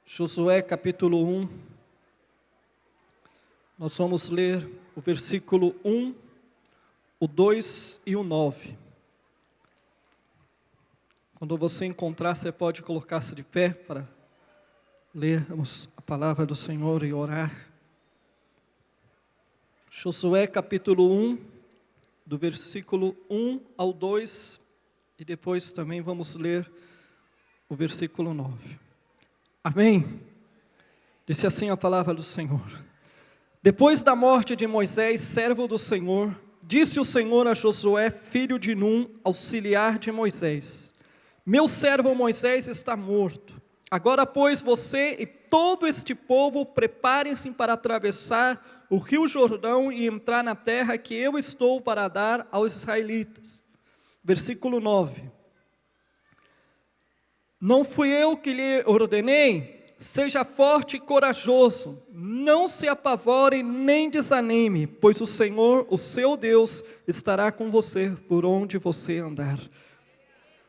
Josué capítulo 1, nós vamos ler o versículo 1, o 2 e o 9. Quando você encontrar, você pode colocar-se de pé para lermos a palavra do Senhor e orar. Josué capítulo 1, do versículo 1 ao 2, e depois também vamos ler o versículo 9. Amém? Disse assim a palavra do Senhor. Depois da morte de Moisés, servo do Senhor, disse o Senhor a Josué, filho de Num, auxiliar de Moisés: meu servo Moisés está morto. Agora, pois, você e todo este povo preparem-se para atravessar o rio Jordão e entrar na terra que eu estou para dar aos israelitas. Versículo 9. Não fui eu que lhe ordenei? Seja forte e corajoso, não se apavore nem desanime, pois o Senhor, o seu Deus, estará com você por onde você andar.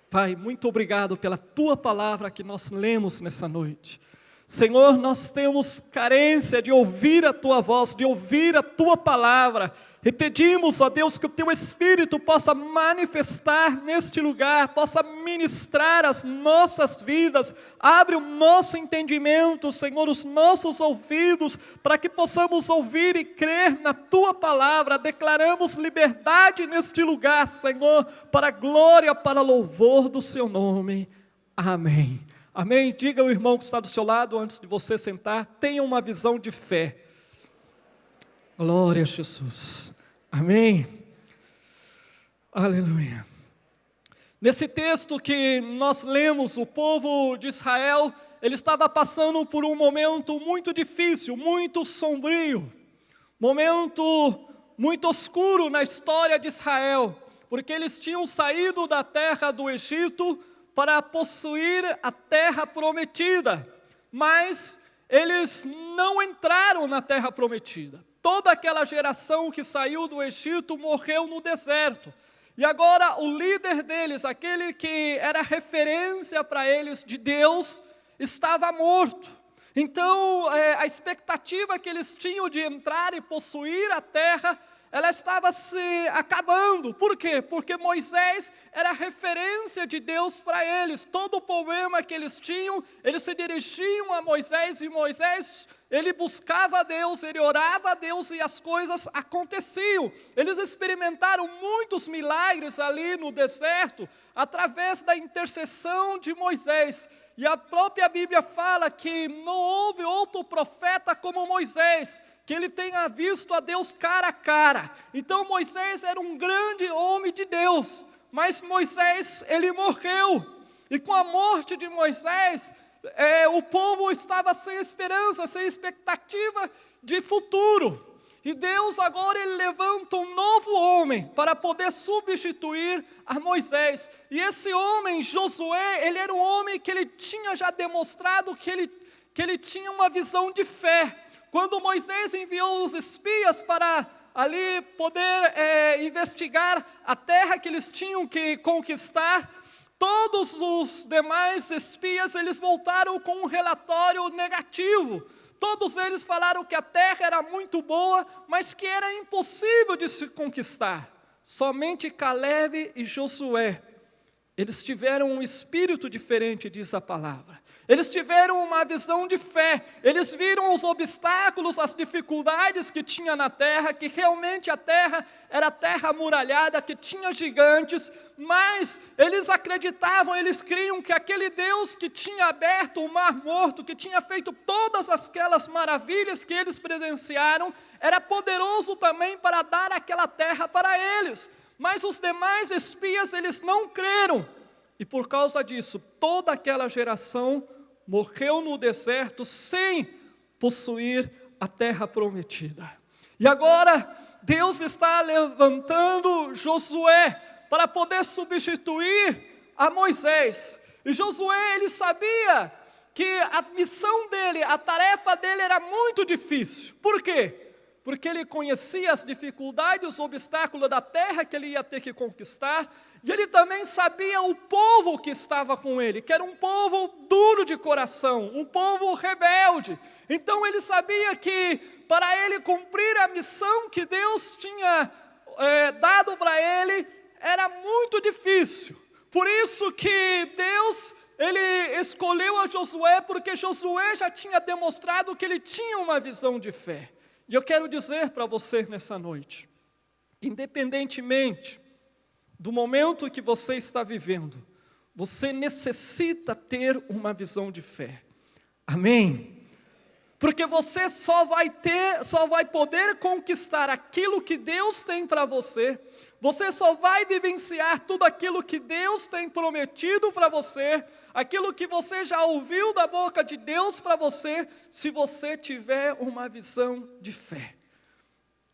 Pai, muito obrigado pela Tua palavra que nós lemos nessa noite. Senhor, nós temos carência de ouvir a Tua voz, de ouvir a Tua palavra. E pedimos, ó Deus, que o Teu Espírito possa manifestar neste lugar, possa ministrar as nossas vidas. Abre o nosso entendimento, Senhor, os nossos ouvidos, para que possamos ouvir e crer na Tua palavra. Declaramos liberdade neste lugar, Senhor, para a glória, para louvor do Seu nome. Amém. Amém. Diga ao irmão que está do seu lado, antes de você sentar, tenha uma visão de fé. Glória a Jesus. Amém. Aleluia. Nesse texto que nós lemos, o povo de Israel, ele estava passando por um momento muito difícil, muito sombrio, momento muito escuro na história de Israel, porque eles tinham saído da terra do Egito para possuir a terra prometida, mas eles não entraram na terra prometida. Toda aquela geração que saiu do Egito morreu no deserto. E agora o líder deles, aquele que era referência para eles de Deus, estava morto. Então a expectativa que eles tinham de entrar e possuir a terra, ela estava se acabando. Por quê? Porque Moisés era referência de Deus para eles. Todo o problema que eles tinham, eles se dirigiam a Moisés, e Moisés, ele buscava a Deus, ele orava a Deus e as coisas aconteciam. Eles experimentaram muitos milagres ali no deserto, através da intercessão de Moisés. E a própria Bíblia fala que não houve outro profeta como Moisés, que ele tenha visto a Deus cara a cara. Então Moisés era um grande homem de Deus, mas Moisés, ele morreu. E com a morte de Moisés, o povo estava sem esperança, sem expectativa de futuro. E Deus agora ele levanta um novo homem para poder substituir a Moisés. E esse homem, Josué, ele era um homem que ele tinha já demonstrado que ele tinha uma visão de fé. Quando Moisés enviou os espias para ali poder investigar a terra que eles tinham que conquistar, todos os demais espias, eles voltaram com um relatório negativo. Todos eles falaram que a terra era muito boa, mas que era impossível de se conquistar. Somente Caleb e Josué, eles tiveram um espírito diferente, diz a palavra. Eles tiveram uma visão de fé, eles viram os obstáculos, as dificuldades que tinha na terra, que realmente a terra era terra amuralhada, que tinha gigantes, mas eles acreditavam, eles criam que aquele Deus que tinha aberto o mar morto, que tinha feito todas aquelas maravilhas que eles presenciaram, era poderoso também para dar aquela terra para eles. Mas os demais espias, eles não creram, e por causa disso, toda aquela geração morreu no deserto sem possuir a terra prometida. E agora Deus está levantando Josué para poder substituir a Moisés. E Josué, ele sabia que a missão dele, a tarefa dele era muito difícil. Por quê? porque ele conhecia as dificuldades, os obstáculos da terra que ele ia ter que conquistar, e ele também sabia o povo que estava com ele, que era um povo duro de coração, um povo rebelde. Então ele sabia que para ele cumprir a missão que Deus tinha dado para ele, era muito difícil. Por isso que Deus, ele escolheu a Josué, porque Josué já tinha demonstrado que ele tinha uma visão de fé. E eu quero dizer para você nessa noite, independentemente do momento que você está vivendo, você necessita ter uma visão de fé. Amém? Porque você só vai poder conquistar aquilo que Deus tem para você, você só vai vivenciar tudo aquilo que Deus tem prometido para você, aquilo que você já ouviu da boca de Deus para você, se você tiver uma visão de fé.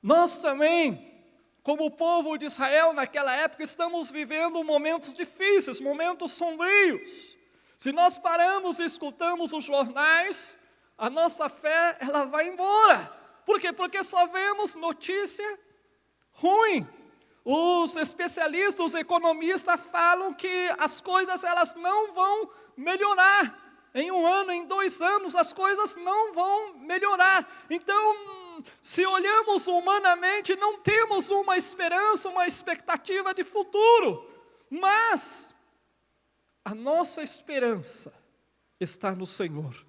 Nós também, como o povo de Israel naquela época, estamos vivendo momentos difíceis, momentos sombrios. Se nós paramos e escutamos os jornais, a nossa fé, ela vai embora. Por quê? Porque só vemos notícia ruim. Os especialistas, os economistas falam que as coisas elas não vão melhorar. Em 1 ano, em 2 anos, as coisas não vão melhorar. Então, se olhamos humanamente, não temos uma esperança, uma expectativa de futuro. Mas a nossa esperança está no Senhor.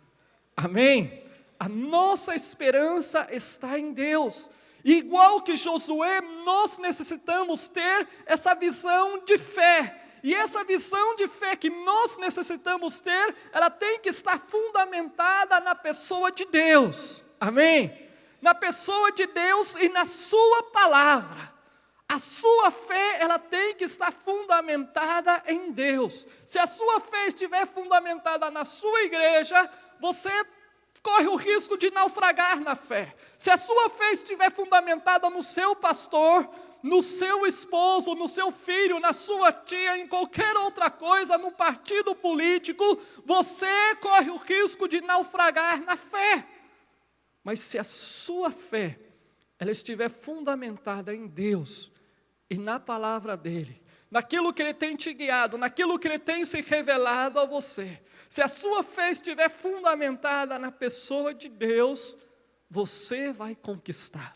Amém? A nossa esperança está em Deus. Igual que Josué, nós necessitamos ter essa visão de fé. E essa visão de fé que nós necessitamos ter, ela tem que estar fundamentada na pessoa de Deus. Amém? Na pessoa de Deus e na sua palavra. A sua fé, ela tem que estar fundamentada em Deus. Se a sua fé estiver fundamentada na sua igreja, você corre o risco de naufragar na fé. Se a sua fé estiver fundamentada no seu pastor, no seu esposo, no seu filho, na sua tia, em qualquer outra coisa, no partido político, você corre o risco de naufragar na fé. Mas se a sua fé, ela estiver fundamentada em Deus e na palavra dEle, naquilo que Ele tem te guiado, naquilo que Ele tem se revelado a você, se a sua fé estiver fundamentada na pessoa de Deus, você vai conquistar.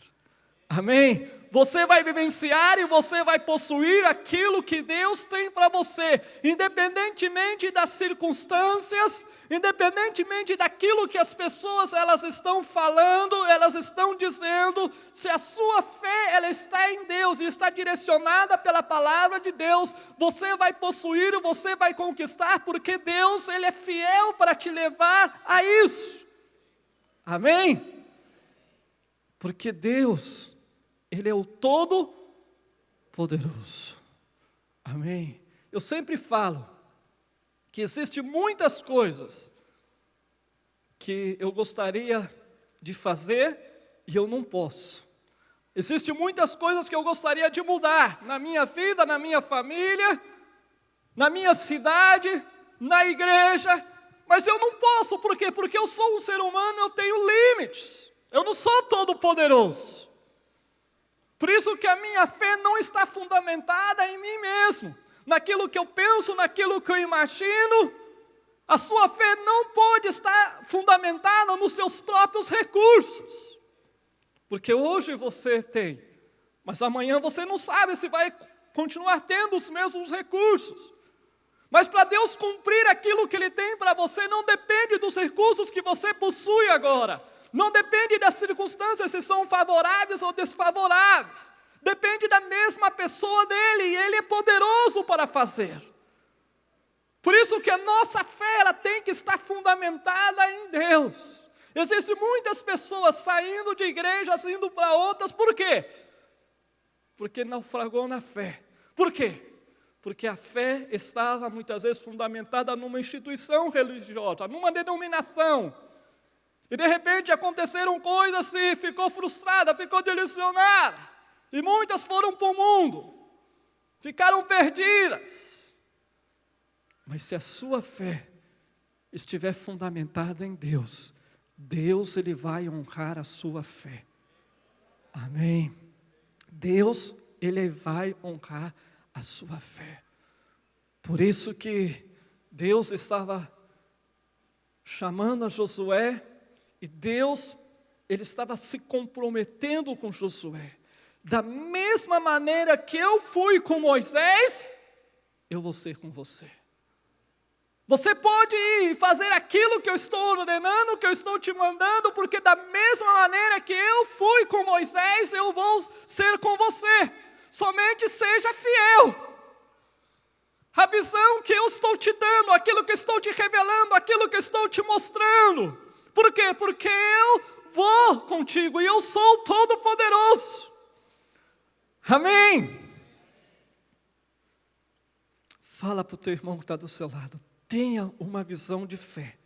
Amém? Você vai vivenciar e você vai possuir aquilo que Deus tem para você, independentemente das circunstâncias, independentemente daquilo que as pessoas elas estão falando, elas estão dizendo. Se a sua fé ela está em Deus e está direcionada pela palavra de Deus, você vai possuir e você vai conquistar, porque Deus ele é fiel para te levar a isso. Amém? Porque Deus, Ele é o Todo-Poderoso. Amém? Eu sempre falo que existem muitas coisas que eu gostaria de fazer e eu não posso. Existem muitas coisas que eu gostaria de mudar na minha vida, na minha família, na minha cidade, na igreja, mas eu não posso. Por quê? Porque eu sou um ser humano, eu tenho limites. Eu não sou todo-poderoso. Por isso que a minha fé não está fundamentada em mim mesmo, naquilo que eu penso, naquilo que eu imagino. A sua fé não pode estar fundamentada nos seus próprios recursos. Porque hoje você tem, mas amanhã você não sabe se vai continuar tendo os mesmos recursos. Mas para Deus cumprir aquilo que Ele tem para você, não depende dos recursos que você possui agora. Não depende das circunstâncias, se são favoráveis ou desfavoráveis. Depende da mesma pessoa dEle, e Ele é poderoso para fazer. Por isso que a nossa fé ela tem que estar fundamentada em Deus. Existem muitas pessoas saindo de igrejas, indo para outras, por quê? Porque naufragou na fé. Por quê? Porque a fé estava muitas vezes fundamentada numa instituição religiosa, numa denominação. E de repente aconteceram coisas e ficou frustrada, ficou decepcionada. E muitas foram para o mundo, ficaram perdidas. Mas se a sua fé estiver fundamentada em Deus, Deus ele vai honrar a sua fé. Amém. Deus, Ele vai honrar a sua fé. Por isso que Deus estava chamando a Josué, e Deus, Ele estava se comprometendo com Josué. Da mesma maneira que eu fui com Moisés, eu vou ser com você. Você pode ir fazer aquilo que eu estou ordenando, que eu estou te mandando, porque da mesma maneira que eu fui com Moisés, eu vou ser com você. Somente seja fiel. A visão que eu estou te dando, aquilo que estou te revelando, aquilo que estou te mostrando. Por quê? Porque eu vou contigo e eu sou todo-poderoso. Amém? Fala para o teu irmão que está do seu lado. Tenha uma visão de fé.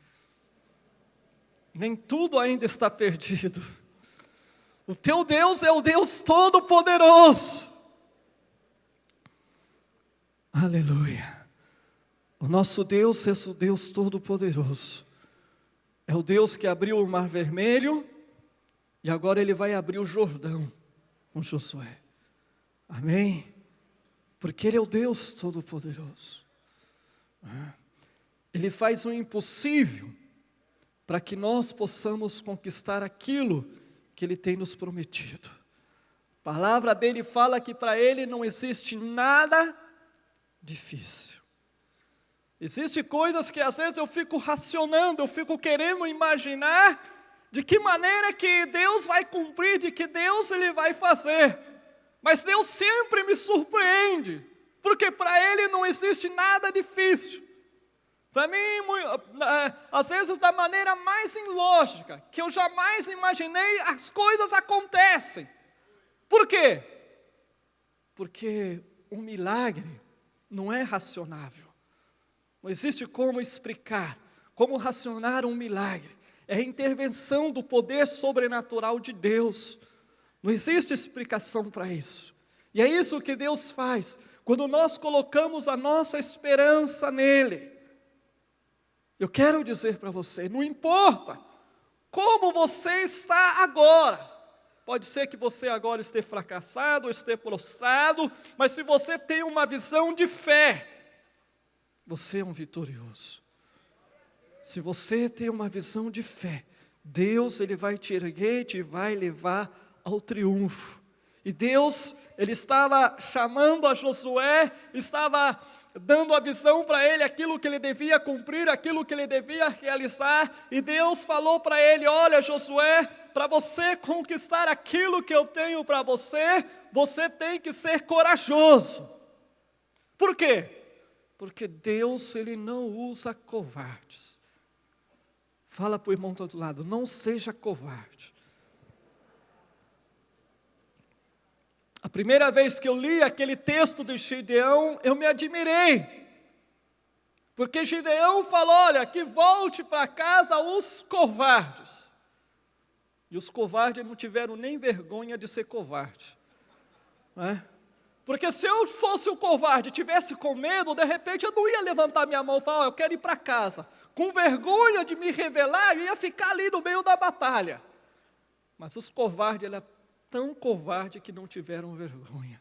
Nem tudo ainda está perdido. O teu Deus é o Deus todo-poderoso. Aleluia. O nosso Deus é o Deus todo-poderoso. É o Deus que abriu o Mar Vermelho e agora Ele vai abrir o Jordão com Josué. Amém? Porque Ele é o Deus todo-poderoso. Ele faz o impossível para que nós possamos conquistar aquilo que Ele tem nos prometido. A palavra dele fala que para Ele não existe nada difícil. Existem coisas que às vezes eu fico racionando, eu fico querendo imaginar de que maneira que Deus vai cumprir, de que Deus Ele vai fazer. Mas Deus sempre me surpreende, porque para Ele não existe nada difícil. Para mim, às vezes da maneira mais ilógica, que eu jamais imaginei, as coisas acontecem. Por quê? Porque um milagre não é racionável. Não existe como explicar, como racionar um milagre. É a intervenção do poder sobrenatural de Deus. Não existe explicação para isso. E é isso que Deus faz, quando nós colocamos a nossa esperança nele. Eu quero dizer para você, não importa como você está agora. Pode ser que você agora esteja fracassado, ou esteja prostrado, mas se você tem uma visão de fé, você é um vitorioso. Se você tem uma visão de fé, Deus Ele vai te erguer e te vai levar ao triunfo. E Deus, Ele estava chamando a Josué, estava dando a visão para ele, aquilo que ele devia cumprir, aquilo que ele devia realizar, e Deus falou para ele: olha Josué, para você conquistar aquilo que eu tenho para você, você tem que ser corajoso. Por quê? Porque Deus, Ele não usa covardes. Fala para o irmão do outro lado, não seja covarde. A primeira vez que eu li aquele texto de Gideão, eu me admirei. Porque Gideão falou: olha, que volte para casa os covardes. E os covardes não tiveram nem vergonha de ser covarde. Não é? Porque se eu fosse o covarde e tivesse com medo, de repente eu não ia levantar minha mão e falar: eu quero ir para casa. Com vergonha de me revelar, eu ia ficar ali no meio da batalha. Mas os covardes, eles eram tão covardes que não tiveram vergonha.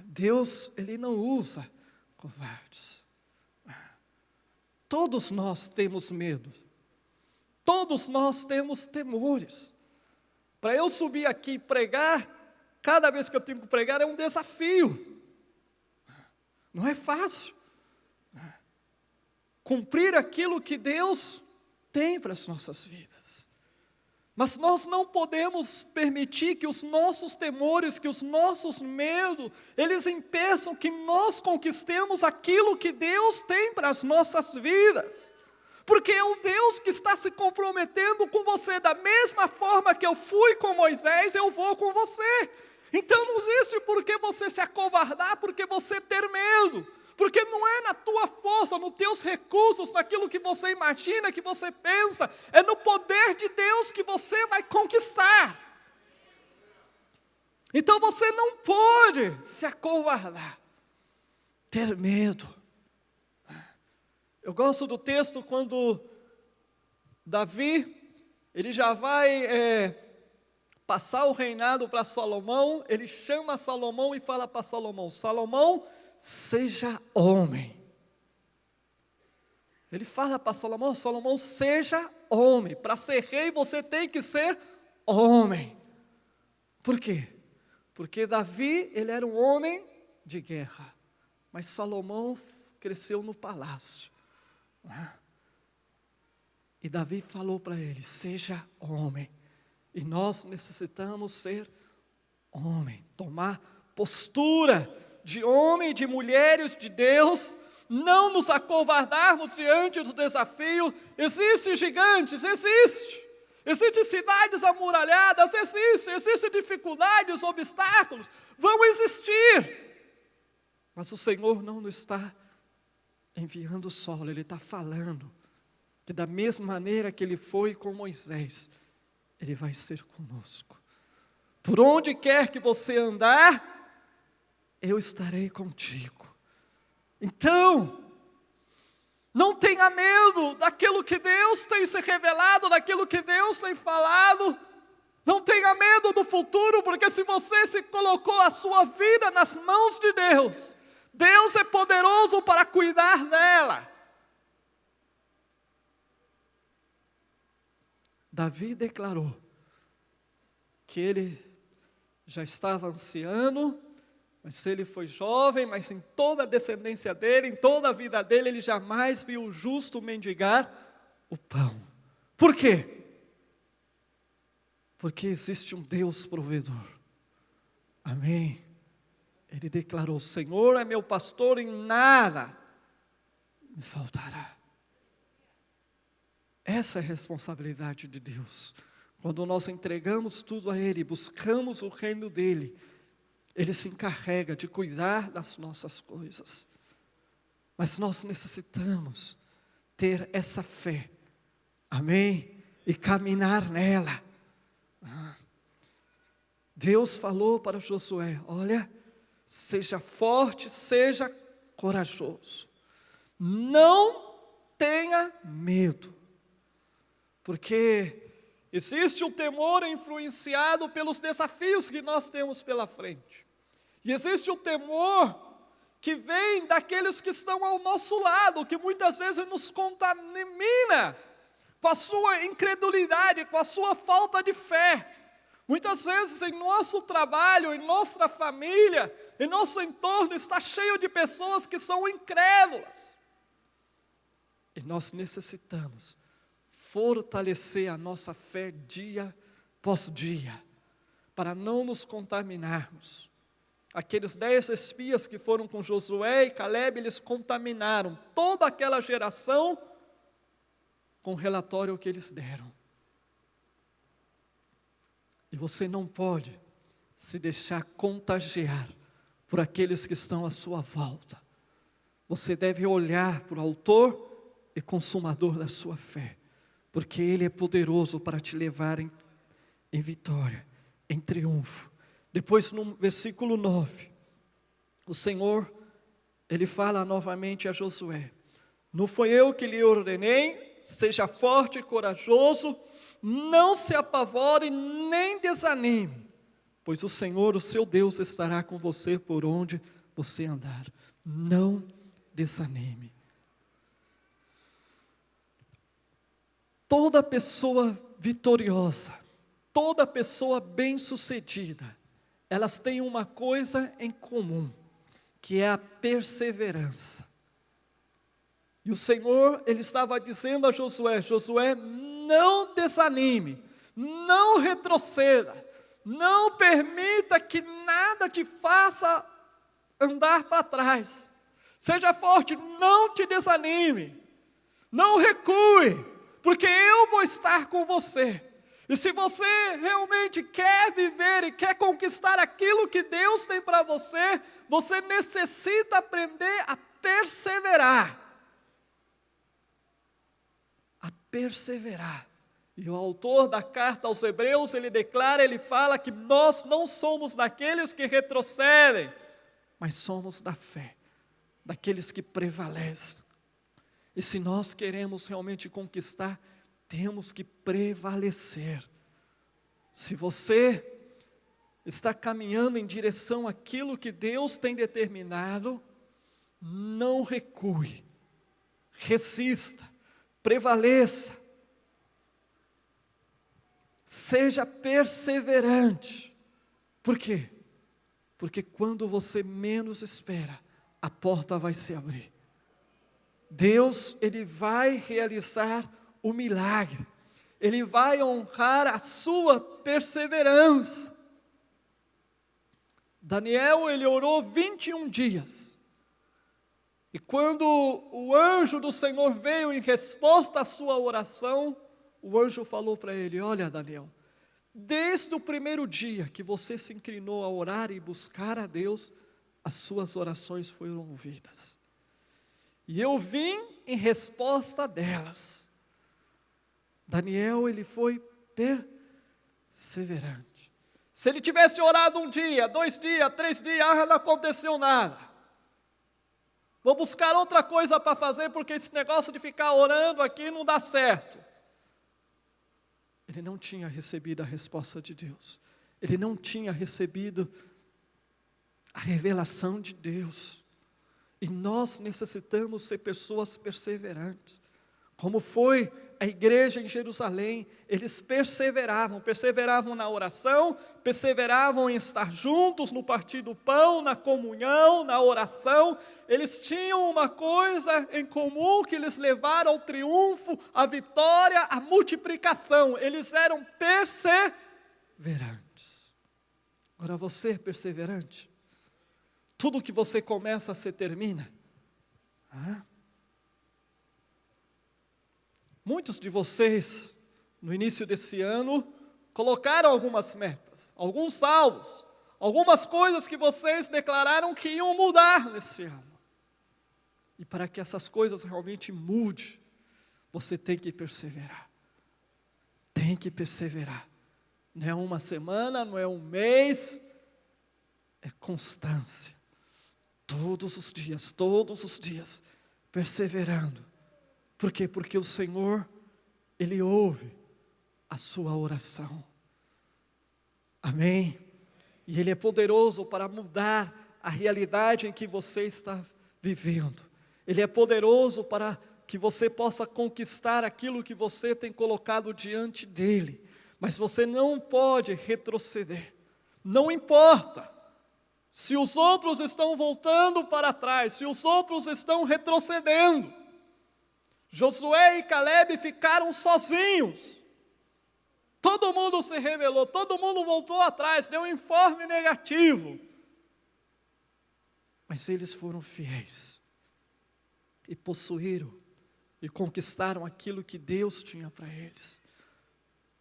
Deus, Ele não usa covardes. Todos nós temos medo. Todos nós temos temores. Para eu subir aqui e pregar, cada vez que eu tenho que pregar é um desafio. Não é fácil. Cumprir aquilo que Deus tem para as nossas vidas. Mas nós não podemos permitir que os nossos temores, que os nossos medos, eles impeçam que nós conquistemos aquilo que Deus tem para as nossas vidas. Porque é um Deus que está se comprometendo com você, da mesma forma que eu fui com Moisés, eu vou com você. Então não existe por que você se acovardar, porque você ter medo. Porque não é na tua força, nos teus recursos, naquilo que você imagina, que você pensa, é no poder de Deus que você vai conquistar. Então você não pode se acovardar, ter medo. Eu gosto do texto quando Davi, ele já vai passar o reinado para Salomão, ele chama Salomão e fala para Salomão: Salomão, seja homem. Ele fala para Salomão: Salomão, seja homem. Para ser rei você tem que ser homem. Por quê? Porque Davi, ele era um homem de guerra, mas Salomão cresceu no palácio. E Davi falou para ele: seja homem. E nós necessitamos ser homem, tomar postura de homem, de mulheres de Deus, não nos acovardarmos diante do desafio. Existem gigantes, existem cidades amuralhadas, existem dificuldades, obstáculos, vão existir. Mas o Senhor não nos está enviando o sol, Ele está falando que da mesma maneira que Ele foi com Moisés, Ele vai ser conosco. Por onde quer que você andar, eu estarei contigo. Então, não tenha medo daquilo que Deus tem se revelado, daquilo que Deus tem falado. Não tenha medo do futuro, porque se você se colocou a sua vida nas mãos de Deus, Deus é poderoso para cuidar dela. Davi declarou que ele já estava anciano, mas ele foi jovem, mas em toda a descendência dele, em toda a vida dele, ele jamais viu o justo mendigar o pão. Por quê? Porque existe um Deus provedor. Amém? Ele declarou: o Senhor é meu pastor, em nada me faltará. Essa é a responsabilidade de Deus. Quando nós entregamos tudo a Ele, buscamos o reino dEle, Ele se encarrega de cuidar das nossas coisas. Mas nós necessitamos ter essa fé, amém? E caminhar nela. Deus falou para Josué: olha, seja forte, seja corajoso, não tenha medo, porque existe o temor influenciado pelos desafios que nós temos pela frente, e existe o temor que vem daqueles que estão ao nosso lado, que muitas vezes nos contamina com a sua incredulidade, com a sua falta de fé. Muitas vezes em nosso trabalho, em nossa família, em nosso entorno está cheio de pessoas que são incrédulas. E nós necessitamos fortalecer a nossa fé dia após dia, para não nos contaminarmos. Aqueles 10 espias que foram com Josué e Calebe, eles contaminaram toda aquela geração com o relatório que eles deram. E você não pode se deixar contagiar por aqueles que estão à sua volta. Você deve olhar para o autor e consumador da sua fé, porque Ele é poderoso para te levar em vitória, em triunfo. Depois no versículo 9, o Senhor, Ele fala novamente a Josué: não foi eu que lhe ordenei, seja forte e corajoso, não se apavore nem desanime, pois o Senhor, o seu Deus, estará com você por onde você andar. Não desanime. Toda pessoa vitoriosa, toda pessoa bem-sucedida, elas têm uma coisa em comum, que é a perseverança. E o Senhor, Ele estava dizendo a Josué: Josué, não desanime, não retroceda, não permita que nada te faça andar para trás. Seja forte, não te desanime, não recue, porque eu vou estar com você. E se você realmente quer viver e quer conquistar aquilo que Deus tem para você, você necessita aprender a perseverar. A perseverar. E o autor da carta aos Hebreus, ele declara, ele fala que nós não somos daqueles que retrocedem, mas somos da fé, daqueles que prevalecem. E se nós queremos realmente conquistar, temos que prevalecer. Se você está caminhando em direção àquilo que Deus tem determinado, não recue, resista, prevaleça, seja perseverante. Por quê? Porque quando você menos espera, a porta vai se abrir. Deus, Ele vai realizar o milagre. Ele vai honrar a sua perseverança. Daniel, ele orou 21 dias. E quando o anjo do Senhor veio em resposta à sua oração, o anjo falou para ele: olha, Daniel, desde o primeiro dia que você se inclinou a orar e buscar a Deus, as suas orações foram ouvidas. E eu vim em resposta delas. Daniel, ele foi perseverante. Se ele tivesse orado 1 dia, 2 dias, 3 dias, não aconteceu nada. Vou buscar outra coisa para fazer, porque esse negócio de ficar orando aqui não dá certo. Ele não tinha recebido a resposta de Deus. Ele não tinha recebido a revelação de Deus. E nós necessitamos ser pessoas perseverantes. Como foi a igreja em Jerusalém, eles perseveravam na oração, perseveravam em estar juntos, no partir do pão, na comunhão, na oração. Eles tinham uma coisa em comum que lhes levaram ao triunfo, à vitória, à multiplicação. Eles eram perseverantes. Agora você é perseverante? Tudo que você começa, você termina? Muitos de vocês, no início desse ano, colocaram algumas metas, alguns alvos, algumas coisas que vocês declararam que iam mudar nesse ano. E para que essas coisas realmente mudem, você tem que perseverar. Tem que perseverar. Não é uma semana, não é um mês, é constância. Todos os dias, perseverando. Por quê? Porque o Senhor, Ele ouve a sua oração. Amém? E Ele é poderoso para mudar a realidade em que você está vivendo. Ele é poderoso para que você possa conquistar aquilo que você tem colocado diante dEle. Mas você não pode retroceder. Não importa se os outros estão voltando para trás, se os outros estão retrocedendo. Josué e Caleb ficaram sozinhos. Todo mundo se rebelou, todo mundo voltou atrás, deu um informe negativo. Mas eles foram fiéis e possuíram e conquistaram aquilo que Deus tinha para eles,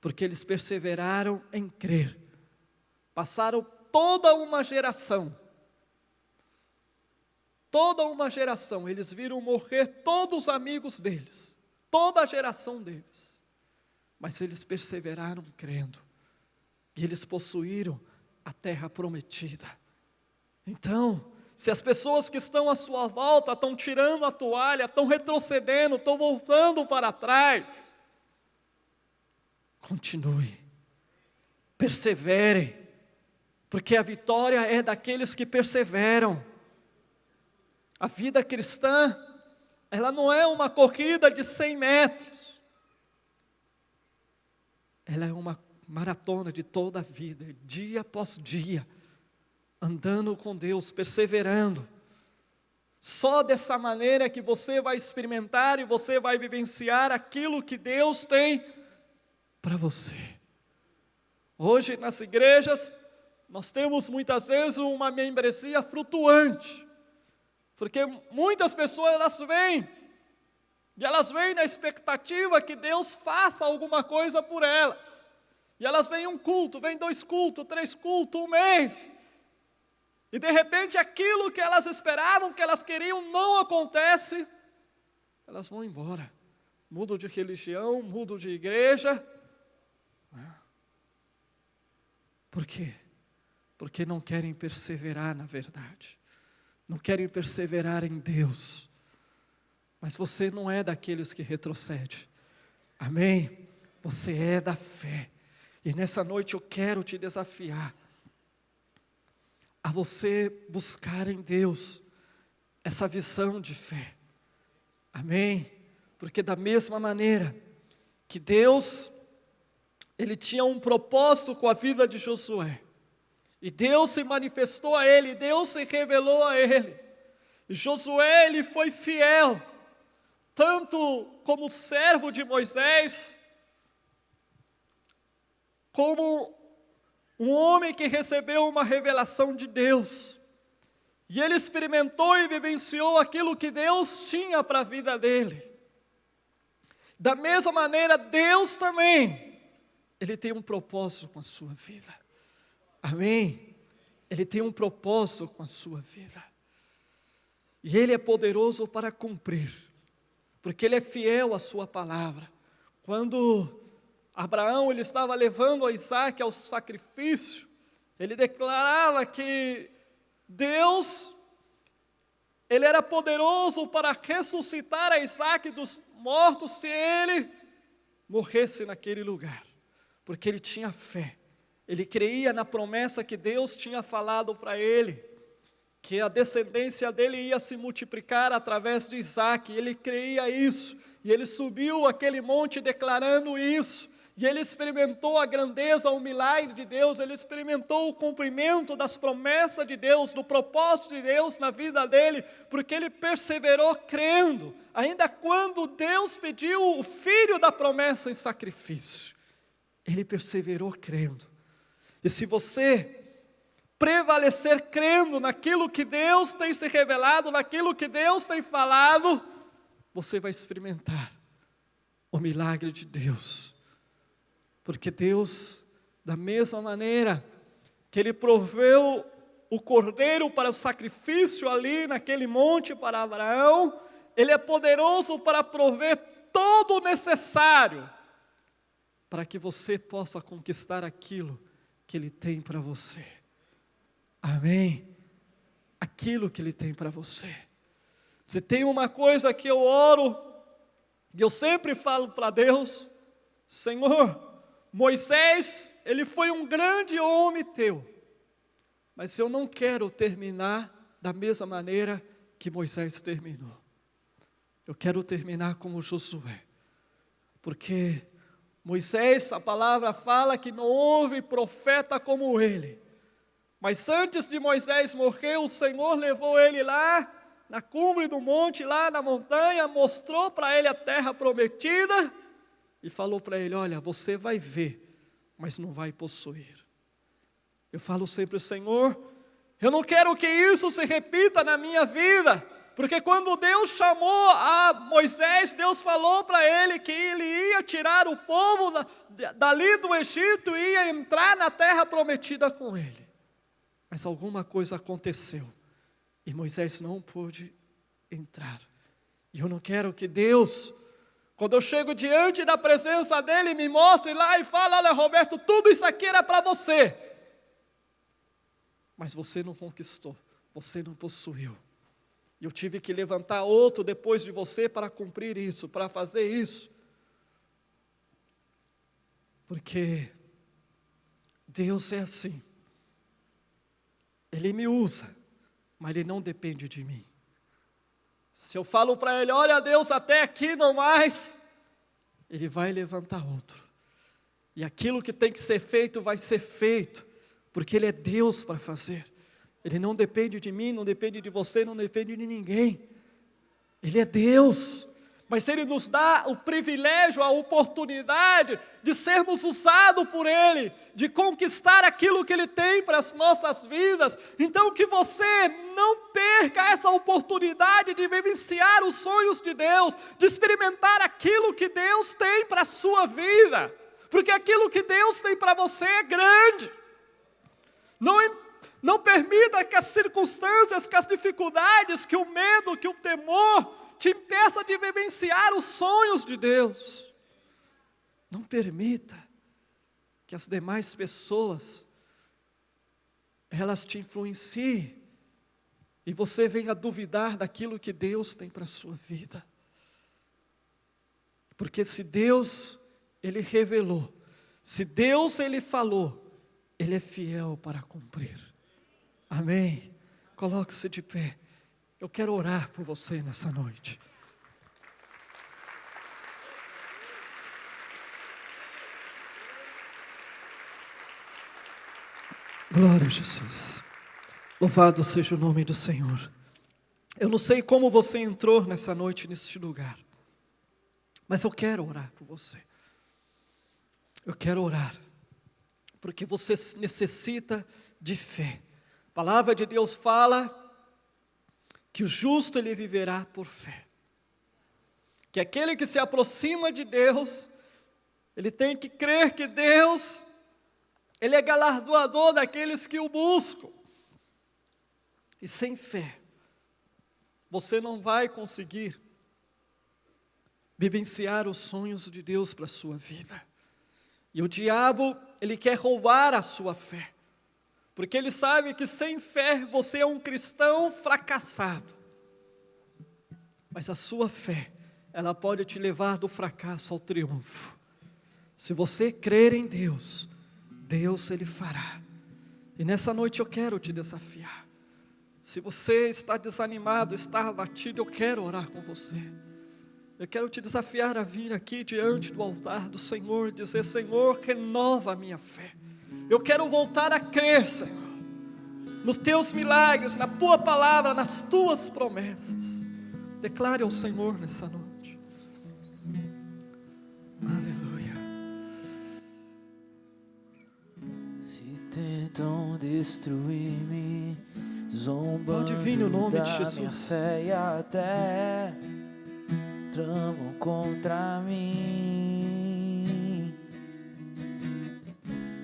porque eles perseveraram em crer. Passaram toda uma geração, eles viram morrer todos os amigos deles, toda a geração deles, mas eles perseveraram crendo, e eles possuíram a terra prometida. Então, se as pessoas que estão à sua volta estão tirando a toalha, estão retrocedendo, estão voltando para trás, continue, persevere, porque a vitória é daqueles que perseveram. A vida cristã, ela não é uma corrida de 100 metros. Ela é uma maratona de toda a vida, dia após dia, andando com Deus, perseverando. Só dessa maneira que você vai experimentar e você vai vivenciar aquilo que Deus tem para você. Hoje nas igrejas, nós temos muitas vezes uma membresia flutuante. Porque muitas pessoas elas vêm na expectativa que Deus faça alguma coisa por elas. E elas vêm 1 culto, vêm 2 cultos, 3 cultos, 1 mês. E de repente aquilo que elas esperavam, que elas queriam, não acontece. Elas vão embora. Mudam de religião, mudam de igreja. Por quê? Porque não querem perseverar na verdade. Não querem perseverar em Deus. Mas você não é daqueles que retrocede. Amém? Você é da fé. E nessa noite eu quero te desafiar a você buscar em Deus essa visão de fé. Amém? Porque da mesma maneira que Deus, Ele tinha um propósito com a vida de Josué, e Deus se manifestou a ele, Deus se revelou a ele, e Josué, ele foi fiel, tanto como servo de Moisés, como um homem que recebeu uma revelação de Deus, e ele experimentou e vivenciou aquilo que Deus tinha para a vida dele. Da mesma maneira, Deus também, Ele tem um propósito com a sua vida. Amém? Ele tem um propósito com a sua vida. E Ele é poderoso para cumprir, porque Ele é fiel à sua palavra. Quando Abraão ele estava levando a Isaac ao sacrifício, ele declarava que Deus, Ele era poderoso para ressuscitar a Isaac dos mortos se ele morresse naquele lugar, porque ele tinha fé, ele creia na promessa que Deus tinha falado para ele, que a descendência dele ia se multiplicar através de Isaac, ele creia isso, e ele subiu aquele monte declarando isso, e ele experimentou a grandeza, o milagre de Deus, ele experimentou o cumprimento das promessas de Deus, do propósito de Deus na vida dele, porque ele perseverou crendo, ainda quando Deus pediu o filho da promessa em sacrifício, ele perseverou crendo. E se você prevalecer crendo naquilo que Deus tem se revelado, naquilo que Deus tem falado, você vai experimentar o milagre de Deus. Porque Deus, da mesma maneira que Ele proveu o cordeiro para o sacrifício ali naquele monte para Abraão, Ele é poderoso para prover todo o necessário para que você possa conquistar aquilo que Ele tem para você. Amém? Aquilo que Ele tem para você. Se tem uma coisa que eu oro, e eu sempre falo para Deus, Senhor, Moisés, ele foi um grande homem teu, mas eu não quero terminar da mesma maneira que Moisés terminou. Eu quero terminar como Josué, porque Moisés, a palavra fala que não houve profeta como ele, mas antes de Moisés morrer, o Senhor levou ele lá, na cumbre do monte, lá na montanha, mostrou para ele a terra prometida, e falou para ele, olha, você vai ver, mas não vai possuir. Eu falo sempre, Senhor, eu não quero que isso se repita na minha vida, porque quando Deus chamou a Moisés, Deus falou para ele que ele ia tirar o povo dali do Egito e ia entrar na terra prometida com ele. Mas alguma coisa aconteceu, e Moisés não pôde entrar. E eu não quero que Deus, quando eu chego diante da presença dele, me mostre lá e fala, olha Roberto, tudo isso aqui era para você, mas você não conquistou, você não possuiu, e eu tive que levantar outro depois de você para cumprir isso, para fazer isso, porque Deus é assim, Ele me usa, mas Ele não depende de mim. Se eu falo para Ele, olha Deus, até aqui não mais, Ele vai levantar outro. E aquilo que tem que ser feito, vai ser feito, porque Ele é Deus para fazer. Ele não depende de mim, não depende de você, não depende de ninguém. Ele é Deus, mas Ele nos dá o privilégio, a oportunidade de sermos usados por Ele, de conquistar aquilo que Ele tem para as nossas vidas. Então que você não perca essa oportunidade de vivenciar os sonhos de Deus, de experimentar aquilo que Deus tem para a sua vida, porque aquilo que Deus tem para você é grande. Não permita que as circunstâncias, que as dificuldades, que o medo, que o temor te impeça de vivenciar os sonhos de Deus. Não permita que as demais pessoas, elas te influenciem e você venha duvidar daquilo que Deus tem para a sua vida. Porque se Deus, Ele revelou, Se Deus, Ele falou, Ele é fiel para cumprir. Amém? Coloque-se de pé. Eu quero orar por você nessa noite. Glória a Jesus. Louvado seja o nome do Senhor. Eu não sei como você entrou nessa noite, neste lugar, mas eu quero orar por você. Eu quero orar, porque você necessita de fé. A palavra de Deus fala que o justo ele viverá por fé. Que aquele que se aproxima de Deus, ele tem que crer que Deus, Ele é galardoador daqueles que o buscam. E sem fé, você não vai conseguir vivenciar os sonhos de Deus para a sua vida. E o diabo, ele quer roubar a sua fé, porque ele sabe que sem fé você é um cristão fracassado. Mas a sua fé, ela pode te levar do fracasso ao triunfo. Se você crer em Deus, Deus Ele fará. E nessa noite eu quero te desafiar. Se você está desanimado, está abatido, eu quero orar com você. Eu quero te desafiar a vir aqui diante do altar do Senhor, dizer: Senhor, renova a minha fé. Eu quero voltar a crer, Senhor, nos teus milagres, na tua palavra, nas tuas promessas. Declare ao Senhor nessa noite. Aleluia. Se tentam destruir-me, zombando Pode vir no nome de da Jesus. minha fé e até tramam contra mim.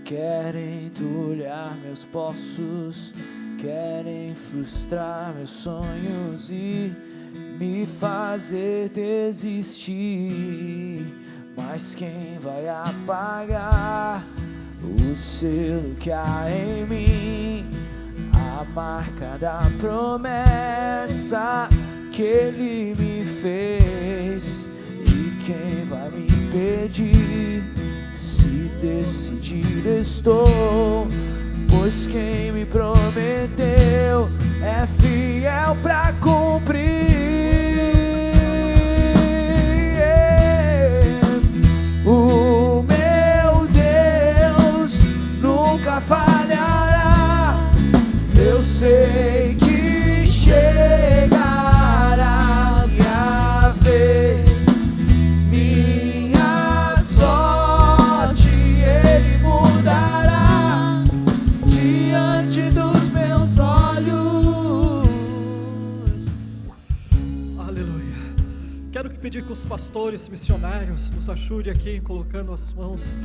Querem entulhar meus poços, querem frustrar meus sonhos e me fazer desistir. Mas quem vai apagar o selo que há em mim, a marca da promessa que Ele me fez? E quem vai me impedir? Se decidir estou, pois quem me prometeu é fiel pra cumprir. O meu Deus nunca falhará. Eu sei que chegará minha vez, minha sorte Ele mudará diante dos meus olhos. Aleluia. Quero pedir que os pastores missionários nos ajudem aqui, colocando as mãos,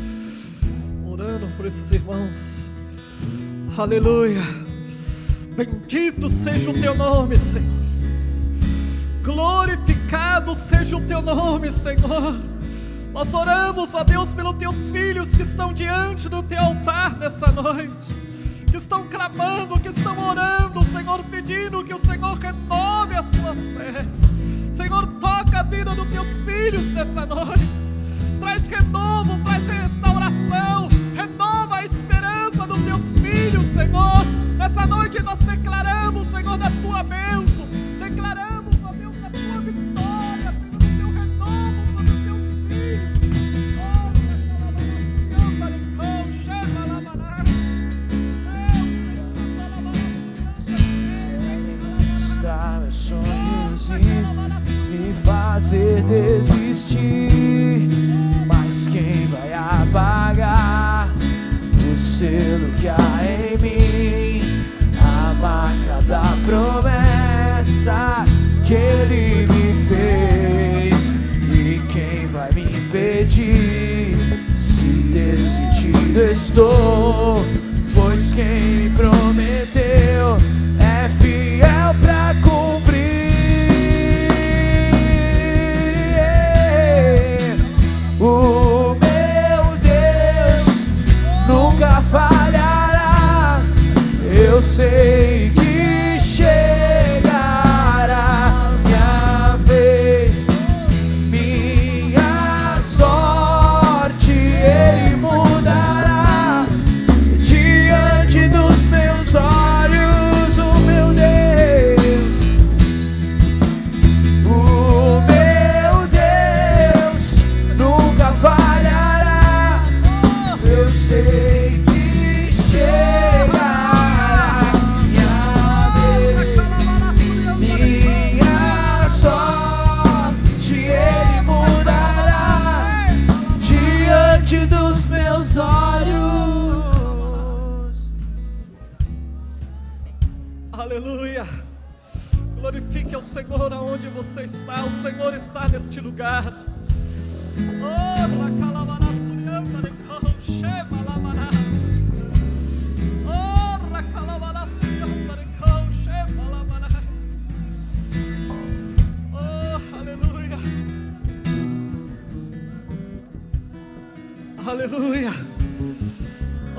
orando por esses irmãos. Aleluia. Bendito seja o teu nome, Senhor. Glorificado seja o teu nome, Senhor. Nós oramos, ó Deus, pelos teus filhos que estão diante do teu altar nessa noite, que estão clamando, que estão orando, Senhor, pedindo que o Senhor renove a sua fé. Senhor, toca a vida dos teus filhos nessa noite. Traz renovo, traz restauração, renova a esperança dos teus filhos, Senhor. Nessa noite nós declaramos, Senhor, da tua bênção, declaramos, ó Deus, da tua vitória, Senhor, do teu renovo sobre os teus filhos. Frustrar meus sonhos e me fazer desistir. Mas quem vai apagar o selo que há em mim, a marca da promessa que Ele me fez? E quem vai me impedir? Se decidido estou, pois quem me prometeu é fiel pra cumprir. O meu Deus nunca falhará. Eu sei que chegará minha vez, minha sorte Ele mudará Aleluia. Glorifique ao Senhor aonde você está. O Senhor está neste lugar. Aleluia. Aleluia.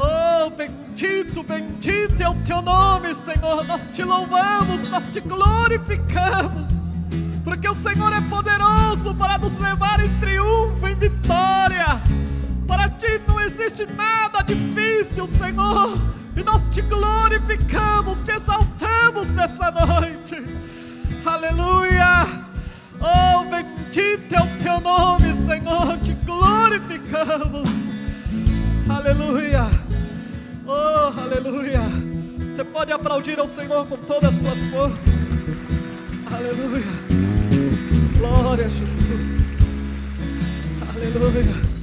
Oh, bendito, bendito é o teu nome, Senhor. Nós te louvamos, nós te glorificamos, porque o Senhor é poderoso para nos levar em triunfo, em vitória. Para ti não existe nada difícil, Senhor, e nós te glorificamos, te exaltamos nessa noite. Aleluia. Oh, bendito é o teu nome, Senhor, te glorificamos. Aleluia. Oh, aleluia. Você pode aplaudir ao Senhor com todas as suas forças. Aleluia. Glória a Jesus. Aleluia.